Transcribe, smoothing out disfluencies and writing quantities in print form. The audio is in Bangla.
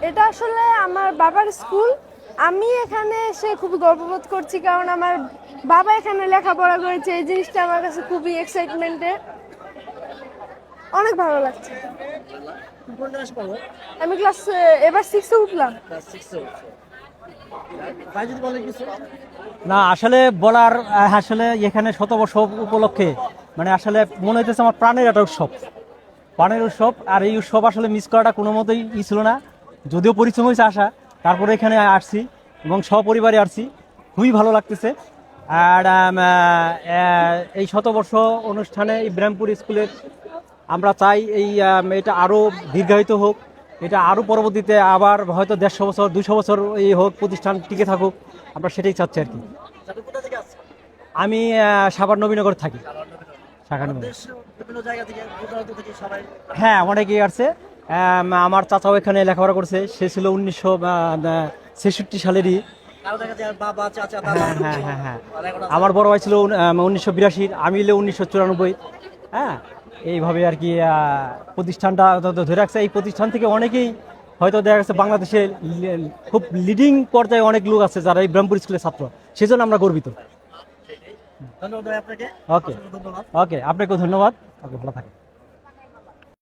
এটা আসলে আমার বাবার স্কুল। আমি এখানে এসে খুবই গর্ববোধ করছি, কারণ আমার বাবা এখানে লেখাপড়া করেছে। এই জিনিসটা আমার কাছে খুবই এক্সাইটমেন্টের, অনেক ভালো লাগছে। কোন ক্লাস পড়ো? আমি ক্লাস এবার 6-এ উঠলাম। ক্লাস 6 এ উঠছো। ভাই যদি বলেন কিছু। না আসলে বলার আসলে এখানে শতবর্ষ উপলক্ষে মানে আসলে মনে হইতেছে আমার প্রাণের একটা উৎসব, প্রাণের উৎসব। আর এই উৎসব আসলে মিস করাটা কোনো মতেই ছিল না, যদিও পরিশ্রম হয়েছে আসা, তারপরে এখানে আসছি এবং সপরিবারে আসছি, খুবই ভালো লাগতেছে। আর এই শতবর্ষ অনুষ্ঠানে ইব্রাহিমপুর স্কুলের আমরা চাই এটা আরও দীর্ঘায়িত হোক, এটা আরও পরবর্তীতে আবার হয়তো 150 বছর 200 বছর এই হোক, প্রতিষ্ঠান টিকে থাকুক, আমরা সেটাই চাচ্ছি আর কি। আপনি কোথা থেকে আসছেন? আমি সাভার নবীনগর থাকি। শাখা নবীনগর। দেশ বিভিন্ন জায়গা থেকে দূরান্ত থেকে সবাই। হ্যাঁ অনেকেই আসছে। আমার চাচাও এখানে লেখাপড়া করছে, সে ছিল 1966 সালেরই। কারো দেখা যায় বাবা চাচা দাদা। হ্যাঁ হ্যাঁ হ্যাঁ হ্যাঁ আর এখন আছে। আমার বড় ভাই ছিল 1982, আমি হলে 1994। হ্যাঁ এইভাবে আর কি প্রতিষ্ঠানটা ধরে রাখছে। এই প্রতিষ্ঠান থেকে অনেকেই হয়তো দেখা যাচ্ছে বাংলাদেশে খুব লিডিং পর্যায়ে অনেক লোক আছে যারা এই ইব্রাহিমপুর স্কুলের ছাত্র, সেজন্য আমরা গর্বিত। ধন্যবাদ ভাই আপনাকে। ওকে অসংখ্য ধন্যবাদ। ওকে, আপনাকেও ধন্যবাদ। ওকে, ভালো থাকেন।